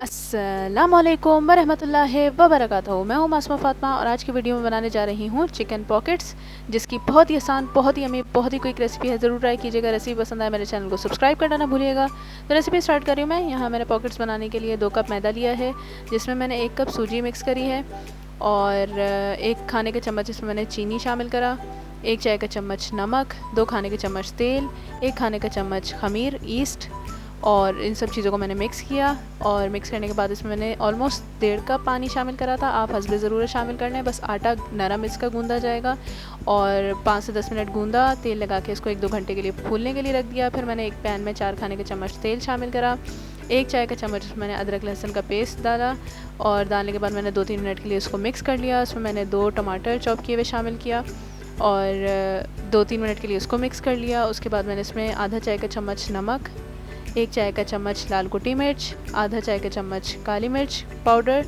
अस्सलामु अलैकुम रहमatullahi बारकातुहू। मैं हूँ मासूमा फातिमा और आज की वीडियो में बनाने जा रही हूँ चिकन पॉकेट्स, जिसकी बहुत ही आसान, बहुत ही अमीर, बहुत ही क्विक रेसिपी है। ज़रूर ट्राई कीजिएगा। रेसिपी पसंद आए मेरे चैनल को सब्सक्राइब करना ना भूलिएगा। तो रेसिपी स्टार्ट कर रही हूँ मैं। यहाँ मैंने पॉकेट्स बनाने के लिए 2 कप मैदा लिया है, जिसमें मैंने 1 कप सूजी मिक्स करी है और 1 खाने का चम्मच इसमें मैंने चीनी शामिल करा, 1 चाय का चम्मच नमक, 2 खाने के चम्मच तेल, 1 खाने का चम्मच खमीर ईस्ट, और इन सब चीज़ों को मैंने मिक्स किया। और मिक्स करने के बाद इसमें मैंने ऑलमोस्ट 1.5 कप पानी शामिल करा था। आप हस्बे ज़रूरत शामिल करना है, बस आटा नरम इसका गूंदा जाएगा। और 5 से 10 मिनट गूंदा, तेल लगा के इसको 1-2 घंटे के लिए फूलने के लिए रख दिया। फिर मैंने एक पैन में 4 खाने के चम्मच तेल शामिल करा, 1 चाय का चम्मच मैंने अदरक लहसुन का पेस्ट डाला और डालने के बाद मैंने 2-3 मिनट के लिए इसको मिक्स कर लिया। उसमें मैंने 2 टमाटर चॉप किए हुए शामिल किया और 2-3 मिनट के लिए उसको मिक्स कर लिया। उसके बाद मैंने इसमें आधा चाय का चम्मच नमक, 1 चाय का चम्मच लाल कुटी मिर्च, आधा चाय का चम्मच काली मिर्च पाउडर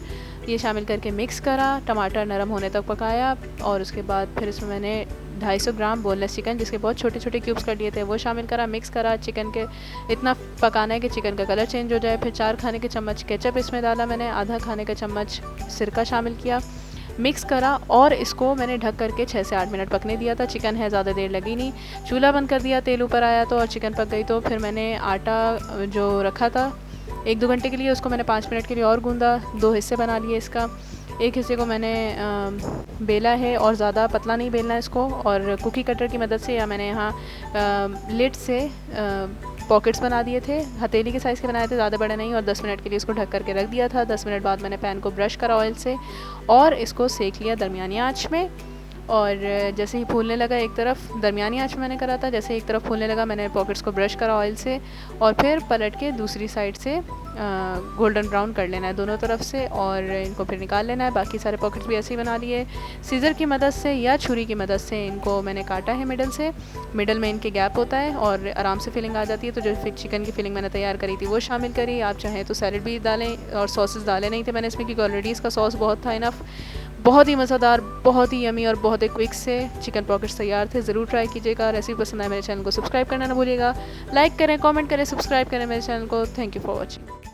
ये शामिल करके मिक्स करा। टमाटर नरम होने तक पकाया और उसके बाद फिर इसमें मैंने 250 ग्राम बोनलेस चिकन, जिसके बहुत छोटे छोटे क्यूब्स कर लिए थे, वो शामिल करा। मिक्स करा। चिकन के इतना पकाना है कि चिकन का कलर चेंज हो जाए। फिर 4 खाने के चम्मच केचप इसमें डाला मैंने, आधा खाने का चम्मच सिरका शामिल किया, मिक्स करा और इसको मैंने ढक करके 6 से 8 मिनट पकने दिया था। चिकन है, ज़्यादा देर लगी नहीं। चूल्हा बंद कर दिया, तेल ऊपर आया तो और चिकन पक गई। तो फिर मैंने आटा जो रखा था 1-2 घंटे के लिए, उसको मैंने 5 मिनट के लिए और गूंदा। 2 हिस्से बना लिए इसका। एक हिस्से को मैंने बेला है और ज़्यादा पतला नहीं बेलना इसको, और कुकी कटर की मदद से, या मैंने यहाँ लिड से पॉकेट्स बना दिए थे। हथेली के साइज़ के बनाए थे, ज़्यादा बड़े नहीं। और 10 मिनट के लिए इसको ढक करके रख दिया था। 10 मिनट बाद मैंने पैन को ब्रश करा ऑयल से और इसको सेक लिया दरमियानी आंच में। और जैसे ही फूलने लगा, एक तरफ दरमियानी आंच में मैंने करा था, जैसे एक तरफ फूलने लगा मैंने पॉकेट्स को ब्रश करा ऑयल से और फिर पलट के दूसरी साइड से गोल्डन ब्राउन कर लेना है दोनों तरफ से और इनको फिर निकाल लेना है। बाकी सारे पॉकेट्स भी ऐसे ही बना लिए। सीज़र की मदद से या छुरी की मदद से इनको मैंने काटा है मिडल से। मिडल में इनके गैप होता है और आराम से फिलिंग आ जाती है। तो जो फिर चिकन की फिलिंग मैंने तैयार करी थी वो शामिल करी। आप चाहें तो सैलड भी डालें, और सॉसेस डाले नहीं थे मैंने इसमें, क्योंकि ऑलरेडी इसका सॉस बहुत था इनफ। बहुत ही मज़ेदार, बहुत ही यमी और बहुत ही क्विक से चिकन पॉकेट्स तैयार थे। ज़रूर ट्राई कीजिएगा। रेसिपी पसंद आए मेरे चैनल को सब्सक्राइब करना ना भूलिएगा। लाइक करें, कमेंट करें, सब्सक्राइब करें मेरे चैनल को। Thank you for watching.